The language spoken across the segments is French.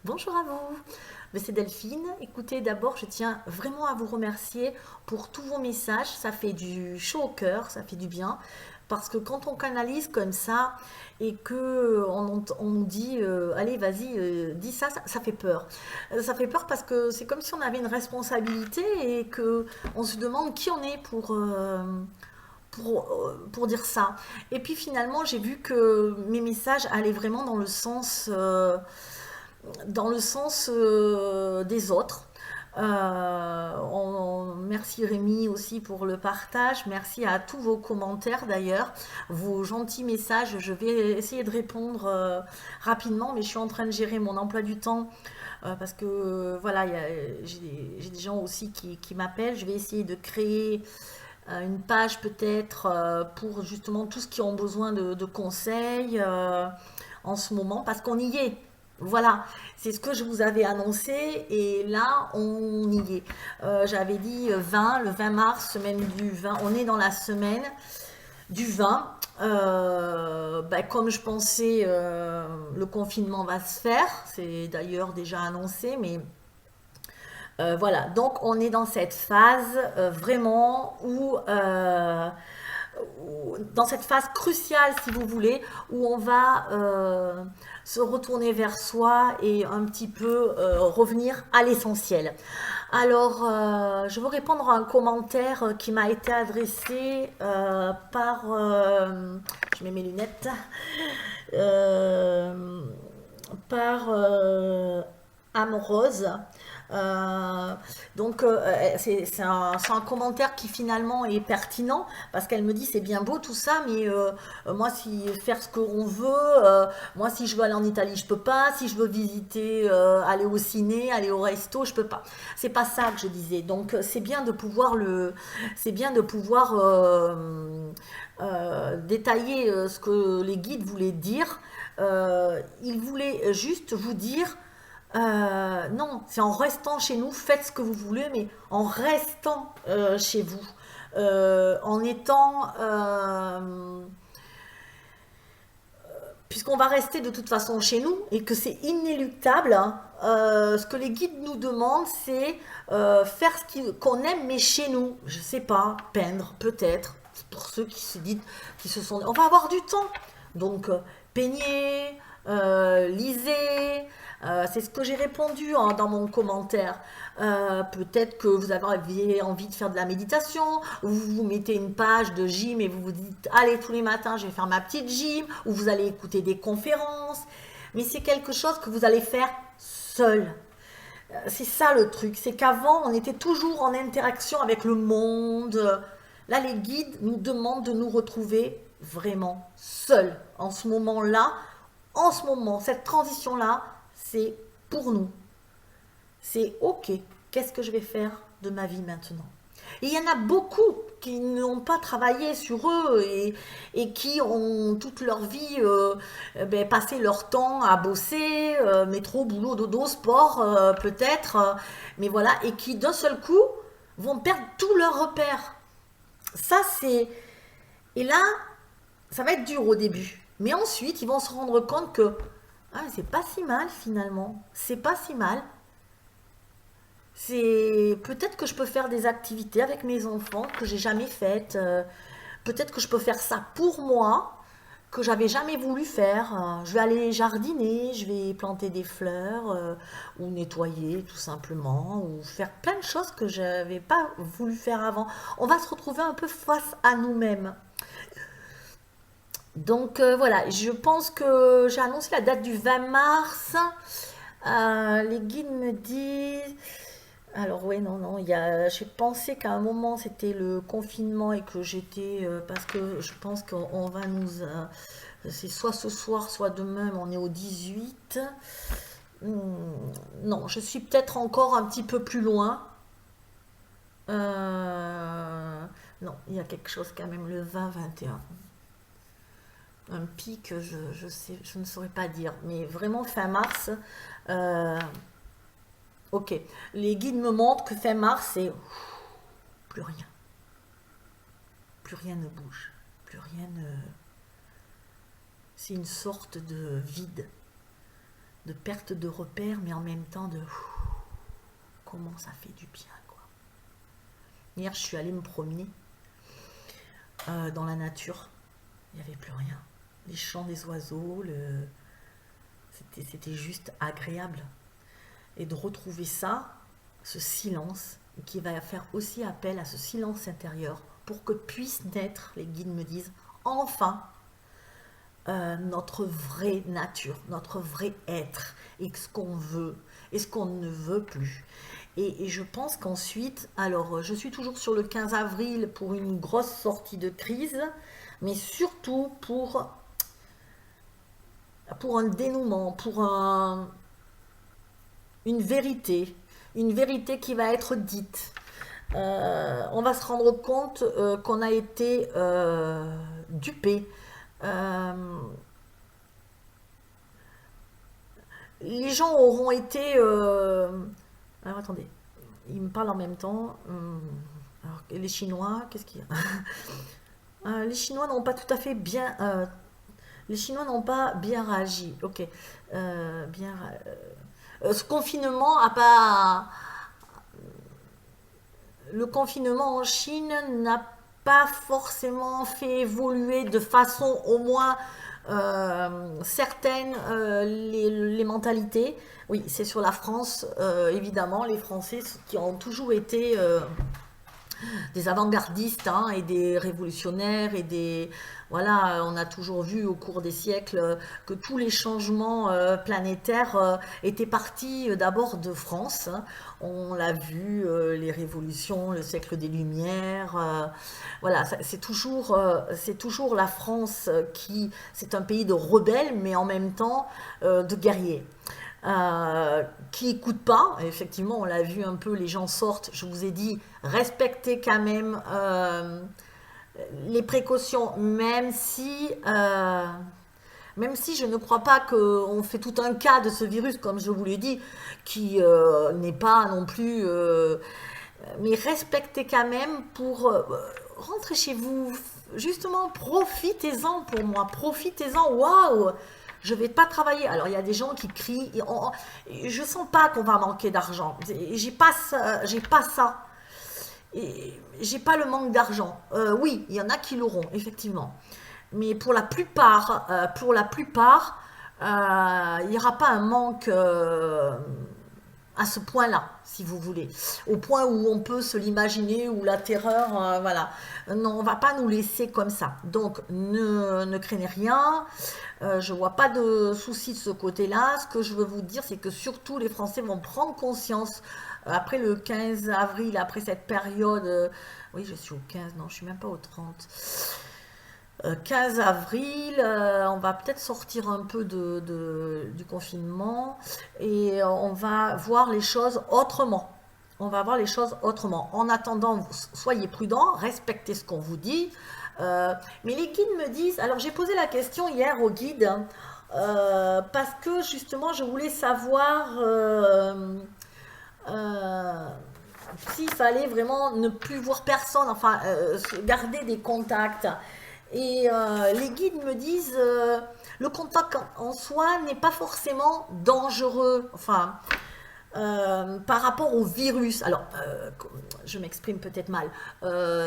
Bonjour à vous, c'est Delphine. Écoutez, d'abord, je tiens vraiment à vous remercier pour tous vos messages. Ça fait du chaud au cœur, ça fait du bien. Parce que quand on canalise comme ça et que on nous dit allez, vas-y, dis ça, ça fait peur. Ça fait peur parce que c'est comme si on avait une responsabilité et que on se demande qui on est pour dire ça. Et puis finalement, j'ai vu que mes messages allaient vraiment dans le sens des autres. Merci Rémi aussi pour le partage. Merci à tous vos commentaires d'ailleurs, vos gentils messages. Je vais essayer de répondre rapidement, mais je suis en train de gérer mon emploi du temps parce que voilà, j'ai des gens aussi qui m'appellent. Je vais essayer de créer une page peut-être pour justement tous qui ont besoin de conseils en ce moment, parce qu'on y est. Voilà, c'est ce que je vous avais annoncé et là on y est. J'avais dit 20, le 20 mars, semaine du 20, on est dans la semaine du 20. Comme je pensais, le confinement va se faire, c'est d'ailleurs déjà annoncé, mais voilà, donc on est dans cette phase vraiment dans cette phase cruciale, si vous voulez, où on va se retourner vers soi et un petit peu revenir à l'essentiel. Alors, je veux répondre à un commentaire qui m'a été adressé par, je mets mes lunettes, euh, par Amrose. Euh, c'est un commentaire qui finalement est pertinent parce qu'elle me dit c'est bien beau tout ça, mais moi si faire ce qu'on veut, moi si je veux aller en Italie je peux pas, si je veux visiter, aller au ciné, aller au resto, je peux pas. C'est pas ça que je disais. Donc c'est bien de pouvoir détailler ce que les guides voulaient dire. Ils voulaient juste vous dire non, c'est en restant chez nous, faites ce que vous voulez, mais en restant chez vous, en étant, puisqu'on va rester de toute façon chez nous et que c'est inéluctable, hein, ce que les guides nous demandent, c'est faire qu'on aime, mais chez nous. Je sais pas, peindre, peut-être. Pour ceux qui se disent, qui se sont, on va avoir du temps. Donc, peignez, lisez. C'est ce que j'ai répondu hein, dans mon commentaire. Peut-être que vous avez envie de faire de la méditation, ou vous mettez une page de gym et vous vous dites, allez, tous les matins, je vais faire ma petite gym, ou vous allez écouter des conférences. Mais c'est quelque chose que vous allez faire seul. C'est ça le truc, c'est qu'avant, on était toujours en interaction avec le monde. Là, les guides nous demandent de nous retrouver vraiment seuls. En ce moment, cette transition-là, c'est pour nous. C'est OK, qu'est-ce que je vais faire de ma vie maintenant? Et il y en a beaucoup qui n'ont pas travaillé sur eux et qui ont toute leur vie passé leur temps à bosser, métro, boulot, dodo, sport peut-être, mais voilà, et qui d'un seul coup vont perdre tous leurs repères. Ça c'est... Et là, ça va être dur au début. Mais ensuite, ils vont se rendre compte que ah, c'est pas si mal finalement. C'est pas si mal. C'est peut-être que je peux faire des activités avec mes enfants que j'ai jamais faites. Peut-être que je peux faire ça pour moi que j'avais jamais voulu faire. Je vais aller jardiner, je vais planter des fleurs ou nettoyer tout simplement ou faire plein de choses que je n'avais pas voulu faire avant. On va se retrouver un peu face à nous-mêmes. Donc voilà, je pense que j'ai annoncé la date du 20 mars. Les guides me disent alors oui, non, non, j'ai pensé qu'à un moment c'était le confinement et que j'étais, parce que je pense qu'on va c'est soit ce soir, soit demain, mais on est au 18. Non, je suis peut-être encore un petit peu plus loin. Non, il y a quelque chose quand même, le 20-21. Un pic, je sais, je ne saurais pas dire, mais vraiment fin mars, euh, ok. Les guides me montrent que fin mars, c'est plus rien. Plus rien ne bouge. Plus rien ne... C'est une sorte de vide. de perte de repères, mais en même temps de comment ça fait du bien, quoi. Hier, je suis allée me promener dans la nature. Il n'y avait plus rien. Les chants des oiseaux, c'était juste agréable. Et de retrouver ça, ce silence, qui va faire aussi appel à ce silence intérieur pour que puisse naître, les guides me disent, enfin, notre vraie nature, notre vrai être, et ce qu'on veut, et ce qu'on ne veut plus. Et je pense qu'ensuite, alors je suis toujours sur le 15 avril pour une grosse sortie de crise, mais surtout pour un dénouement, pour une vérité qui va être dite. On va se rendre compte qu'on a été dupé. Les gens auront été... Alors attendez, ils me parlent en même temps. Alors, les Chinois, qu'est-ce qu'il y a Les Chinois n'ont pas tout à fait bien... les Chinois n'ont pas bien réagi. Ok. Ce confinement a pas... Le confinement en Chine n'a pas forcément fait évoluer de façon au moins certaines les mentalités. Oui, c'est sur la France, évidemment, les Français qui ont toujours été des avant-gardistes hein, et des révolutionnaires et des voilà, on a toujours vu au cours des siècles que tous les changements planétaires étaient partis d'abord de France. Hein. On l'a vu, les révolutions, le siècle des Lumières. Voilà, c'est toujours la France qui, c'est un pays de rebelles, mais en même temps de guerriers. Qui n'écoutent pas. Et effectivement, on l'a vu un peu, les gens sortent. Je vous ai dit, respectez quand même les précautions, même si je ne crois pas qu'on fait tout un cas de ce virus, comme je vous l'ai dit, qui n'est pas non plus... mais respectez quand même pour rentrer chez vous. Justement, profitez-en pour moi. Profitez-en. Waouh! Je vais pas travailler. Alors il y a des gens qui crient. Je sens pas qu'on va manquer d'argent. J'ai pas ça. J'ai pas le manque d'argent. Oui, il y en a qui l'auront effectivement. Mais pour la plupart, il n'y aura pas un manque à ce point-là, si vous voulez. Au point où on peut se l'imaginer, où la terreur, voilà. Non, on ne va pas nous laisser comme ça. Donc, ne craignez rien. Je ne vois pas de soucis de ce côté-là. Ce que je veux vous dire, c'est que surtout, les Français vont prendre conscience, après le 15 avril, après cette période, oui, je suis au 15, non, je ne suis même pas au 30. 15 avril, on va peut-être sortir un peu du confinement et on va voir les choses autrement. On va voir les choses autrement. En attendant, soyez prudents, respectez ce qu'on vous dit. Mais les guides me disent, alors j'ai posé la question hier aux guides, parce que justement je voulais savoir s'il fallait vraiment ne plus voir personne, enfin garder des contacts. Et les guides me disent, le contact en soi n'est pas forcément dangereux, enfin, par rapport au virus. Alors, je m'exprime peut-être mal.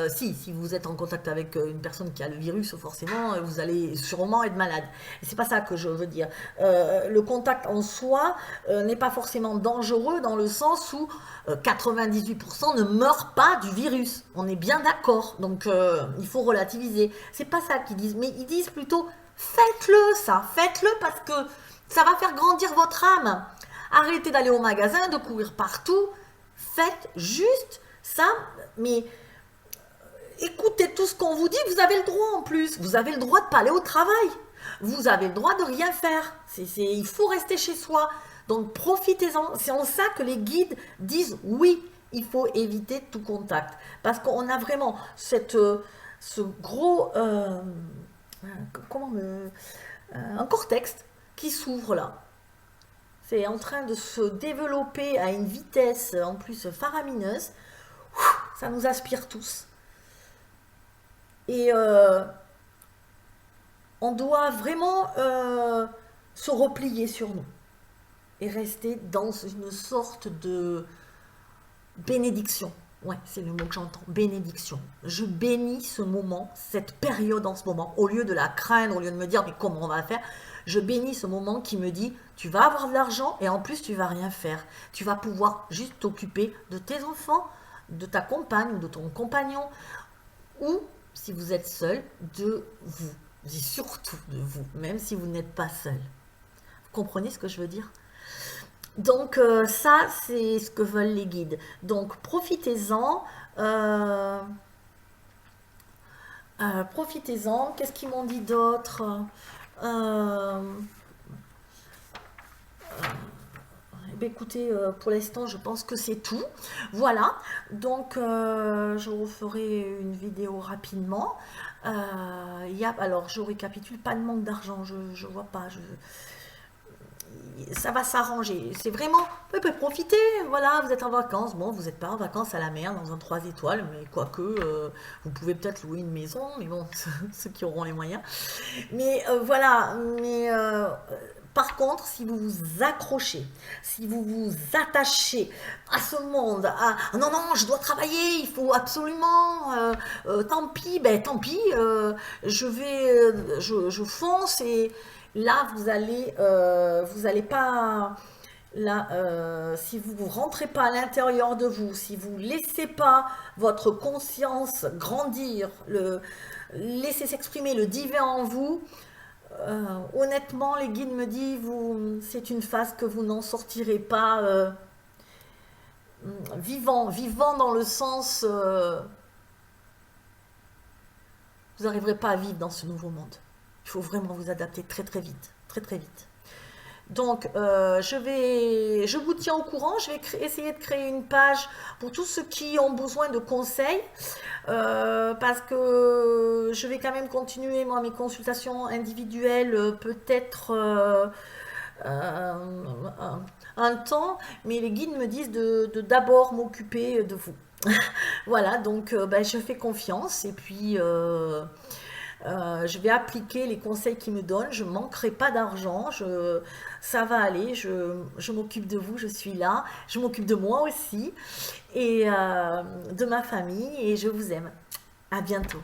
Si vous êtes en contact avec une personne qui a le virus, forcément, vous allez sûrement être malade. Et c'est pas ça que je veux dire. Le contact en soi n'est pas forcément dangereux dans le sens où 98% ne meurent pas du virus. On est bien d'accord. Donc, il faut relativiser. C'est pas ça qu'ils disent. Mais ils disent plutôt, faites-le ça. Faites-le parce que ça va faire grandir votre âme. Arrêtez d'aller au magasin, de courir partout. Faites juste ça. Mais écoutez tout ce qu'on vous dit. Vous avez le droit en plus. Vous avez le droit de ne pas aller au travail. Vous avez le droit de rien faire. Il faut rester chez soi. Donc profitez-en. C'est en ça que les guides disent oui, il faut éviter tout contact. Parce qu'on a vraiment ce gros... un cortex qui s'ouvre là. C'est en train de se développer à une vitesse en plus faramineuse. Ça nous aspire tous. Et on doit vraiment se replier sur nous. et rester dans une sorte de bénédiction. Ouais, c'est le mot que j'entends, bénédiction. Je bénis ce moment, cette période en ce moment, au lieu de la craindre, au lieu de me dire mais comment on va faire, je bénis ce moment qui me dit tu vas avoir de l'argent et en plus tu vas rien faire. Tu vas pouvoir juste t'occuper de tes enfants, de ta compagne ou de ton compagnon, ou si vous êtes seul, de vous. Et surtout de vous, même si vous n'êtes pas seul. Vous comprenez ce que je veux dire? Donc ça, c'est ce que veulent les guides. Donc profitez-en. Profitez-en. Qu'est-ce qu'ils m'ont dit d'autre? Euh, Écoutez, pour l'instant, je pense que c'est tout. Voilà. Donc, je vous ferai une vidéo rapidement. Alors, je récapitule, pas de manque d'argent. Je vois pas. Ça va s'arranger. C'est vraiment, vous pouvez profiter. Voilà, vous êtes en vacances. Bon, vous n'êtes pas en vacances à la mer dans un 3 étoiles, mais quoique, vous pouvez peut-être louer une maison, mais bon, ceux qui auront les moyens. Mais voilà, mais par contre, si vous vous accrochez, si vous vous attachez à ce monde, à non, non, je dois travailler, il faut absolument, tant pis, ben tant pis, je fonce et là vous allez pas, là, si vous ne rentrez pas à l'intérieur de vous, si vous ne laissez pas votre conscience grandir, laisser s'exprimer le divin en vous, honnêtement, les guides me disent, c'est une phase que vous n'en sortirez pas vivant dans le sens, vous n'arriverez pas à vivre dans ce nouveau monde. Il faut vraiment vous adapter très très vite, très très vite. Donc, je vous tiens au courant. Je vais essayer de créer une page pour tous ceux qui ont besoin de conseils, parce que je vais quand même continuer moi mes consultations individuelles, peut-être un temps, mais les guides me disent de d'abord m'occuper de vous. Voilà, donc ben, je fais confiance et puis je vais appliquer les conseils qu'ils me donnent, je ne manquerai pas d'argent, ça va aller, je m'occupe de vous, je suis là, je m'occupe de moi aussi et de ma famille et je vous aime. À bientôt.